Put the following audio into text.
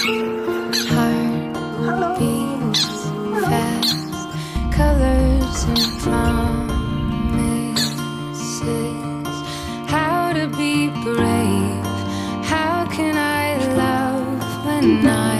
Heart beats fast, colors and promises. How to be brave? How can I love when I